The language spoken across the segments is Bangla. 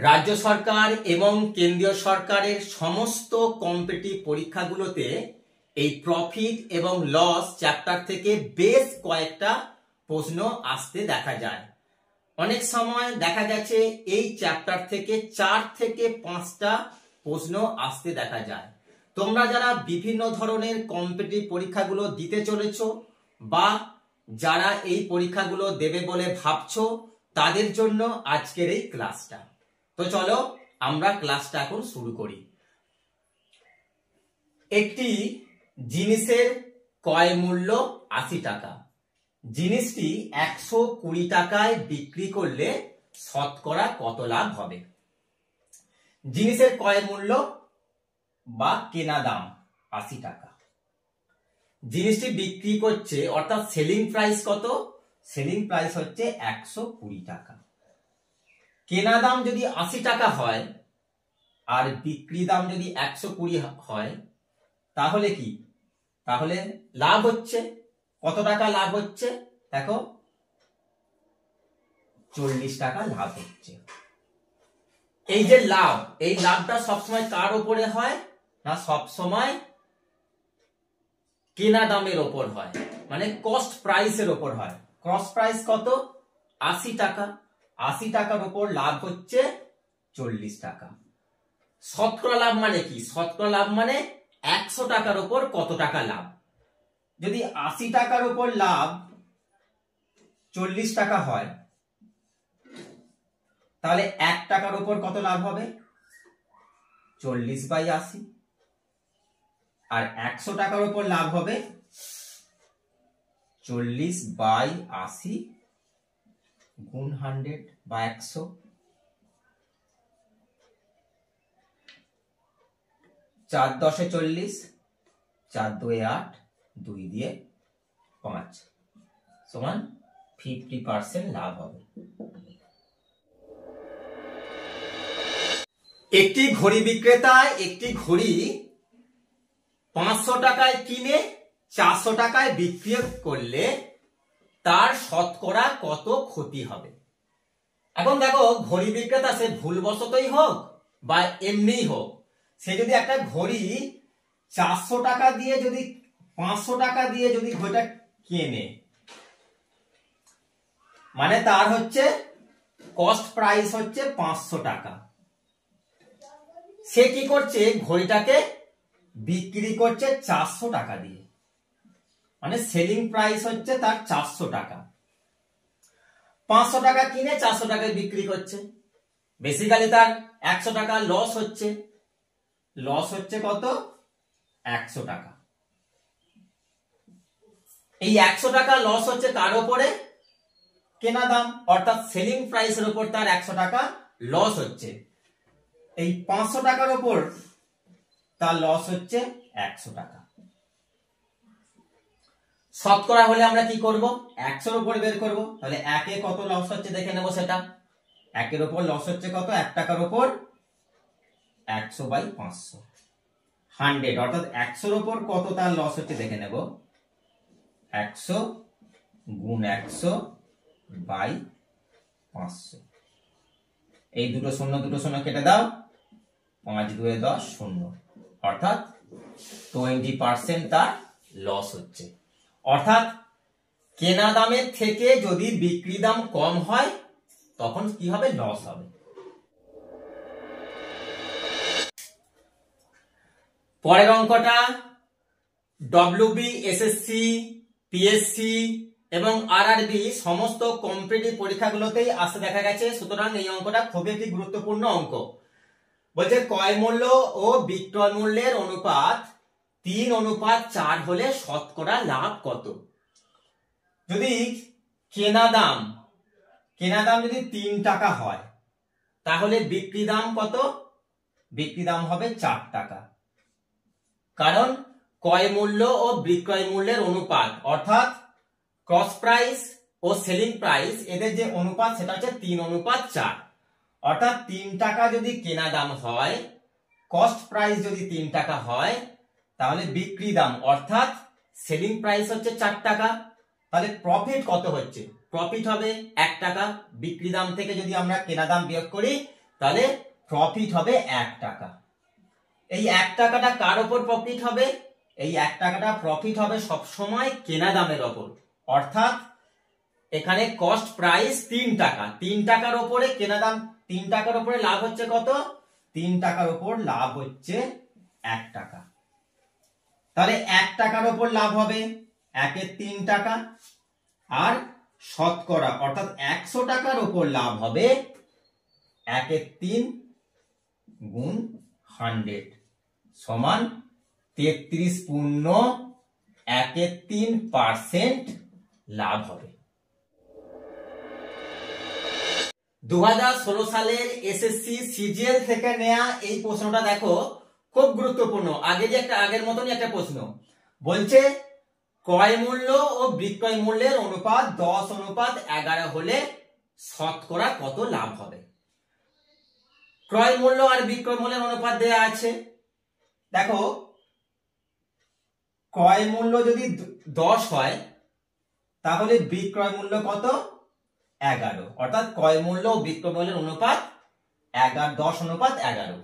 রাজ্য সরকার এবং কেন্দ্রীয় সরকারের সমস্ত কম্পিটিটিভ পরীক্ষাগুলোতে এই প্রফিট এবং লস চ্যাপ্টার থেকে বেশ কয়েকটা প্রশ্ন আসতে দেখা যায়। অনেক সময় দেখা গেছে এই চ্যাপ্টার থেকে 4 থেকে 5টা প্রশ্ন আসতে দেখা যায়। তোমরা যারা বিভিন্ন ধরনের কম্পিটিটিভ পরীক্ষাগুলো দিতে চলেছো বা যারা এই পরীক্ষাগুলো দেবে বলে ভাবছো তাদের জন্য আজকের এই ক্লাসটা। তো চলো আমরা ক্লাসটা এখন শুরু করি। একটি জিনিসের ক্রয় মূল্য 80 টাকা। জিনিসটি 120 টাকায় বিক্রি করলে শতকরা কত লাভ হবে? জিনিসের ক্রয় মূল্য বা কেনা দাম 80 টাকা। জিনিসটি বিক্রি করছে অর্থাৎ সেলিং প্রাইস কত? সেলিং প্রাইস হচ্ছে 120 টাকা। কেনা দাম যদি 80 টাকা হয় আর বিক্রি দাম যদি 120 হয় তাহলে কি? তাহলে লাভ হচ্ছে কত টাকা? লাভ হচ্ছে দেখো 40 টাকা লাভ হচ্ছে। এই যে লাভ, এই লাভটা সবসময় কার উপরে হয় না? সবসময় কেনা দামের ওপর হয়, মানে কস্ট প্রাইসের ওপর হয়। কস্ট প্রাইস কত? 80 টাকা। 80 টাকার উপর লাভ হচ্ছে 40 টাকা। শতকরা লাভ মানে কি? শতকরা লাভ মানে 100 টাকার উপর কত টাকা লাভ। যদি 80 টাকার উপর লাভ 40 টাকা হয় তাহলে 1 টাকার উপর কত লাভ হবে? 40/80। আর 100 টাকার উপর লাভ হবে 40/80 গুণ 100 বা 100। 4 10 40, 4 2 8, 2 দিয়ে 5 সমান 50% লাভ হবে। একটি ঘড়ি বিক্রেতা একটি ঘড়ি 500 টাকায় কিনে 400 টাকায় বিক্রি করলে তার শতকরা কত ক্ষতি হবে? এখন দেখো, ঘড়ি বিক্রেতা সে ভুলবশতই হোক বা এমনিই হোক, সে যদি একটা ঘড়ি 400 টাকা দিয়ে যদি 500 টাকা দিয়ে যদি ঘড়িটা কেনে, মানে তার হচ্ছে কস্ট প্রাইস হচ্ছে 500 টাকা। সে কি করছে? ঘড়িটাকে বিক্রি করছে 400 টাকা দিয়ে, মানে সেলিং প্রাইস হচ্ছে তার 400 টাকা। 500 টাকা কিনে 400 টাকায় বিক্রি করছে, বেসিক্যালি তার 100 টাকা লস হচ্ছে। লস হচ্ছে কত? 100 টাকা। এই 100 টাকা লস হচ্ছে কার উপরে? কেনা দাম অর্থাৎ সেলিং প্রাইসের উপর তার 100 টাকা লস হচ্ছে। এই 500 টাকার উপর তার লস হচ্ছে 100 টাকা। শতকরা হলে আমরা কি করব? 100 এর উপর বের করব। তাহলে 1 এ কত লস হচ্ছে দেখে নেব সেটা। 1 এর উপর লস হচ্ছে কত? 1 টাকার উপর 100/500 100, অর্থাৎ 100 এর উপর কত তার লস হচ্ছে দেখে নেব। 100 গুণ 100/500। এই দুটো শূন্য কেটে দাও, 5 2 10 0, অর্থাৎ 20% তার লস হচ্ছে। অর্থাৎ কেনা দামের থেকে যদি বিক্রি দাম কম হয় তখন কি হবে? লস হবে। পরের অঙ্কটা ডব্লিউবি, এসএসসি, পিএসসি এবং আরআরবি সমস্ত কম্পিটিটিভ পরীক্ষাগুলোতেই আসতে দেখা গেছে। সুতরাং এই অঙ্কটা খুবই একটি গুরুত্বপূর্ণ অঙ্ক। বলছে ক্রয় মূল্য ও বিক্রয় মূল্যের অনুপাত 3:4 হলে শতকরা লাভ কত? যদি কেনা দাম যদি 3 টাকা হয় তাহলে বিক্রি দাম কত? বিক্রি দাম হবে 4 টাকা। কারণ ক্রয় মূল্য ও বিক্রয় মূল্যের অনুপাত অর্থাৎ কস্ট প্রাইস ও সেলিং প্রাইস, এদের যে অনুপাত সেটা হচ্ছে 3:4। অর্থাৎ 3 টাকা যদি কেনা দাম হয়, কস্ট প্রাইস যদি 3 টাকা হয়, তাহলে বিক্রি দাম অর্থাৎ সেলিং প্রাইস হচ্ছে 4 টাকা। তাহলে প্রফিট কত হচ্ছে? প্রফিট হবে 1 টাকা। বিক্রি দাম থেকে যদি আমরা কেনা দাম বিয়োগ করি তাহলে প্রফিট হবে 1 টাকা। এই 1 টাকাটা কার উপর প্রফিট হবে? এই 1 টাকাটা প্রফিট হবে সব সময় কেনা দামের উপর, অর্থাৎ এখানে কস্ট প্রাইস 3 টাকা, 3 টাকার উপরে কেনা দাম, 3 টাকার উপরে লাভ হচ্ছে কত? 3 টাকার উপর লাভ হচ্ছে 1 টাকা। তাহলে 1 টাকার উপর লাভ হবে 1 3 টাকা, আর শতকরা অর্থাৎ 100 টাকার উপর লাভ হবে 1 3 গুণ 100 সমান 33 পূর্ণ 1 3% লাভ হবে। 2016 সালের এসএসসি সিজিএল থেকে নেয়া এই প্রশ্নটা দেখো, খুব গুরুত্বপূর্ণ। আগের মতনই একটা প্রশ্ন বলছে, ক্রয় মূল্য ও বিক্রয় মূল্যের অনুপাত 10:11 হলে শতকরা কত লাভ হবে? ক্রয় মূল্য আর বিক্রয় মূল্যের অনুপাত দেয়া আছে। দেখো, ক্রয় মূল্য যদি 10 হয় তাহলে বিক্রয় মূল্য কত? 11, অর্থাৎ ক্রয় মূল্য ও বিক্রয় মূল্যের অনুপাত 10:11।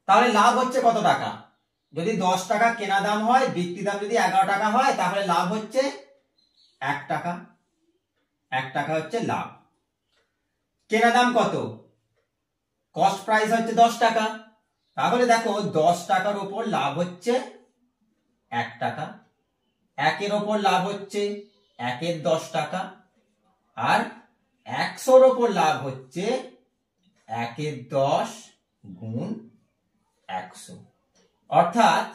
তাহলে লাভ হচ্ছে কত টাকা? যদি 10 টাকা কেনা দাম হয়, বিক্রি দাম যদি 11 টাকা হয়, তাহলে লাভ হচ্ছে 1 টাকা। 1 টাকা হচ্ছে লাভ। কেনা দাম কত? কস্ট প্রাইস হচ্ছে 10 টাকা। তাহলে দেখো 10 টাকার উপর লাভ হচ্ছে 1 টাকা, 1 এর উপর লাভ হচ্ছে 1 10 টাকা, আর 100-র উপর লাভ হচ্ছে 1 10 গুণ 100, অর্থাৎ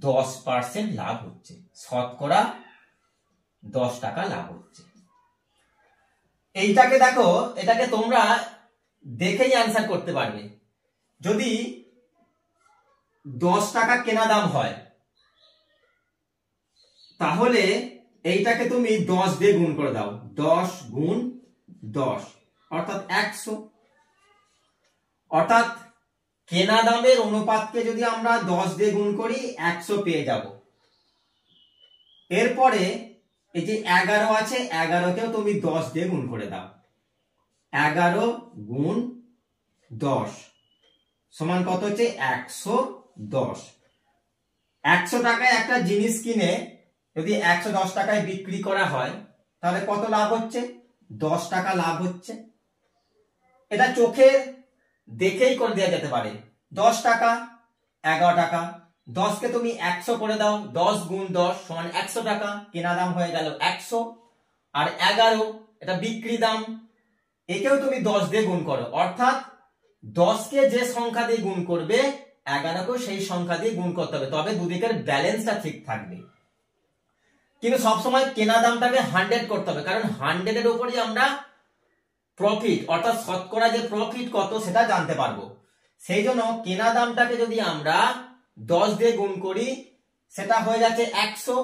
10% লাভ হচ্ছে, শতকরা 10 টাকা লাভ হচ্ছে। এইটাকে দেখো, এটাকে তোমরা দেখেই অ্যান্সার করতে পারবে। যদি 10 টাকা কেনা দাম হয় তাহলে এইটাকে তুমি 10 দিয়ে গুণ করে দাও, 10 গুণ 10 অর্থাৎ 100। অর্থাৎ কেনা দামের অনুপাতকে যদি আমরা 10 দিয়ে গুণ করি 100 পেয়ে যাব। এরপরে এই যে 11 আছে, 11কেও তুমি 10 দিয়ে গুণ করে দাও, 11 গুণ 10 সমান কত হচ্ছে? 110। 100 টাকায় একটা জিনিস কিনে যদি 110 টাকায় বিক্রি করা হয় তাহলে কত লাভ হচ্ছে? 10 টাকা লাভ হচ্ছে। এটা চোখে দেখেই করে দেওয়া যেতে পারে। 10 টাকা 11 টাকা, 10কে তুমি 100 করে দাও, 10 গুণ 10 সমান 100 টাকা, কেনা দাম হয়ে গেল 100। আর 11 এটা বিক্রি দাম, একেও তুমি 10 দিয়ে গুণ করো, অর্থাৎ 10কে যে সংখ্যা দিয়ে গুণ করবে 11কেও সেই সংখ্যা দিয়ে গুণ করতে হবে, তবে দুদিকের ব্যালেন্সটা ঠিক থাকবে। কিন্তু সবসময় কেনা দামটাকে 100 করতে হবে, কারণ 100-এর উপরই আমরা প্রফিট অর্থাৎ শতকরা যে প্রফিট কত সেটা জানতে পারবো। সেই জন্য কেনা দামটাকে যদি আমরা 10 দিয়ে গুণ করি সেটা হয়ে যাচ্ছে 100,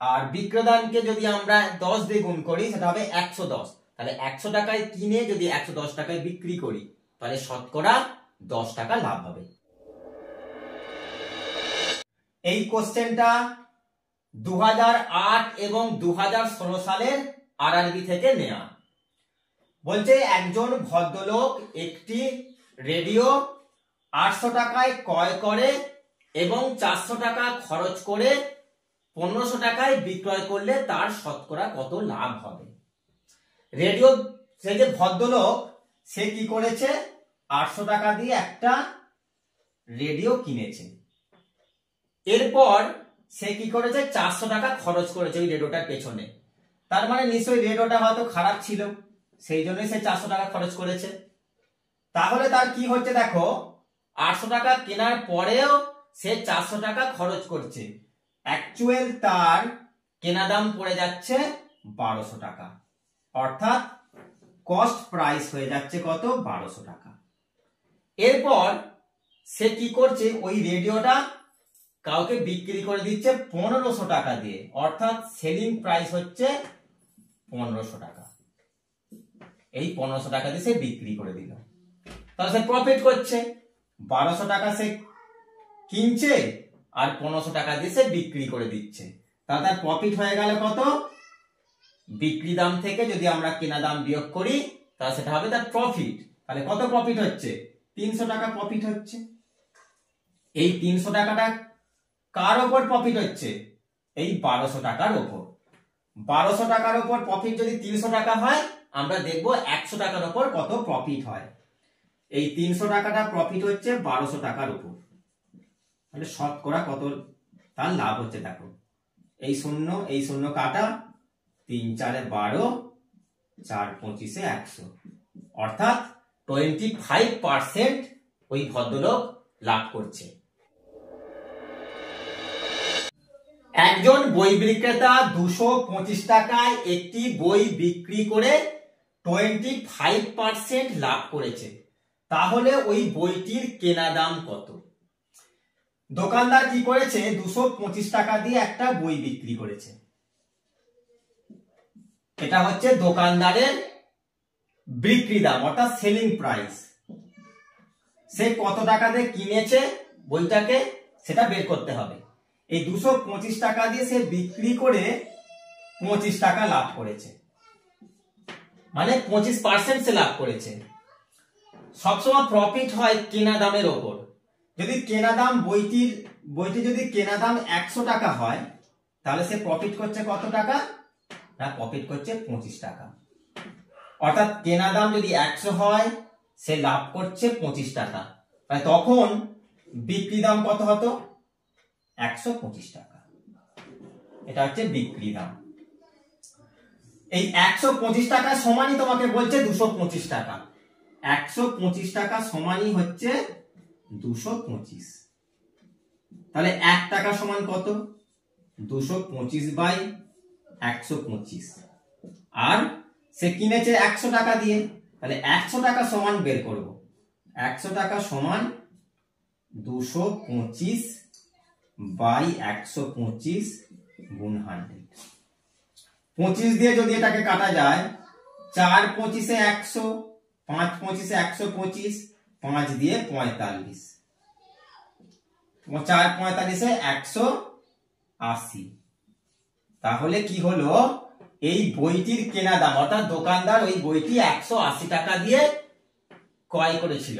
আর বিক্রয় দামকে যদি আমরা 10 দিয়ে গুণ করি সেটা হবে 110। তাহলে 100 টাকায় কিনে যদি 110 টাকায় বিক্রি করি তাহলে শতকরা 10 টাকা লাভ হবে। এই কোশ্চেনটা 2008 এবং 2016 সালের আরআরবি থেকে নেয়া। বলছে, একজন ভদ্রলোক একটি রেডিও 800 টাকায় ক্রয় করে এবং 400 টাকা খরচ করে 1500 টাকায় বিক্রয় করলে তার শতকরা কত লাভ হবে? রেডিও, সে যে ভদ্রলোক সে কি করেছে? 800 টাকা দিয়ে একটা রেডিও কিনেছে। এরপর সে কি করেছে? 400 টাকা খরচ করেছে ওই রেডিওটার পেছনে। তার মানে নিশ্চয়ই রেডিওটা হয়তো খারাপ ছিল, সেই জন্যই সে 400 টাকা খরচ করেছে। তাহলে তার কি হচ্ছে দেখো, 800 টাকা কেনার পরেও সে 400 টাকা খরচ করছে, অ্যাকচুয়াল তার কেনা দাম পড়ে যাচ্ছে 1200 টাকা, অর্থাৎ কস্ট প্রাইস হয়ে যাচ্ছে কত? 1200 টাকা। এরপর সে কি করছে? ওই রেডিওটা কাউকে বিক্রি করে দিচ্ছে 1500 টাকা দিয়ে, অর্থাৎ সেলিং প্রাইস হচ্ছে 1500 টাকা। এই 1500 টাকা দিয়ে সে বিক্রি করে দিল, তাহলে সে প্রফিট করছে। 1200 টাকা সে কিনছে আর 1500 টাকা দিয়ে সে বিক্রি করে দিচ্ছে, তাহলে তার প্রফিট হয়ে গেল কত? বিক্রি দাম থেকে যদি আমরা কেনা দাম বিয়োগ করি তাহলে সেটা হবে তার প্রফিট। তাহলে কত প্রফিট হচ্ছে? 300 টাকা প্রফিট হচ্ছে। এই 300 টাকাটা কার ওপর প্রফিট হচ্ছে? এই 1200 টাকার ওপর। 1200 টাকার ওপর প্রফিট যদি 300 টাকা হয়, আমরা দেখব 100 টাকার ওপর কত প্রফিট হয়। এই 300 টাকাটা প্রফিট হচ্ছে 1200 টাকার উপর। তাহলে শতকরা কত তার লাভ হচ্ছে দেখো, এই শূন্য কাটা, 3 4 12, 4 25 100, অর্থাৎ 25% ওই ভদ্রলোক লাভ করছে। একজন বই বিক্রেতা 225 টাকায় একটি বই বিক্রি করে 25% লাভ করেছে, তাহলে ওই বইটির কেনা দাম কত? দোকানদার কি করেছে? 225 টাকা দিয়ে একটা বই বিক্রি করেছে। এটা হচ্ছে দোকানদারের বিক্রি দাম, অর্থাৎ সেলিং প্রাইস। সে কত টাকা দিয়ে কিনেছে বইটাকে সেটা বের করতে হবে। এই 225 টাকা দিয়ে সে বিক্রি করে 25 টাকা লাভ করেছে, মানে 25% সে লাভ করেছে। সবসময় প্রফিট হয় কেনা দামের ওপর। যদি কেনা দাম বইটি যদি কেনা দাম 100 টাকা হয়, তাহলে সে প্রফিট করছে কত টাকা? না, প্রফিট করছে 25 টাকা। অর্থাৎ কেনা দাম যদি 100 হয়, সে লাভ করছে 25 টাকা। তখন বিক্রি দাম কত হতো? 125 টাকা। এটা হচ্ছে বিক্রি দাম। এই 125 টাকা সমানই তোমাকে বলছে 225 টাকা। 125 টাকা সমানই হচ্ছে 225। তাহলে 1 টাকা সমান কত? 225/125। আর সে কিনেছে 100 টাকা দিয়ে, তাহলে 100 টাকা সমান বের করব। 100 টাকা সমান 225/125 গুণ 100। 25 দিয়ে যদি এটাকে কাটা যায়, 4 25 100, 5 25 125, 5 দিয়ে 45, 4 45 180। তাহলে কি হলো? এই বইটির কেনা দাম, অর্থাৎ দোকানদার ওই বইটি 180 টাকা দিয়ে ক্রয় করেছিল।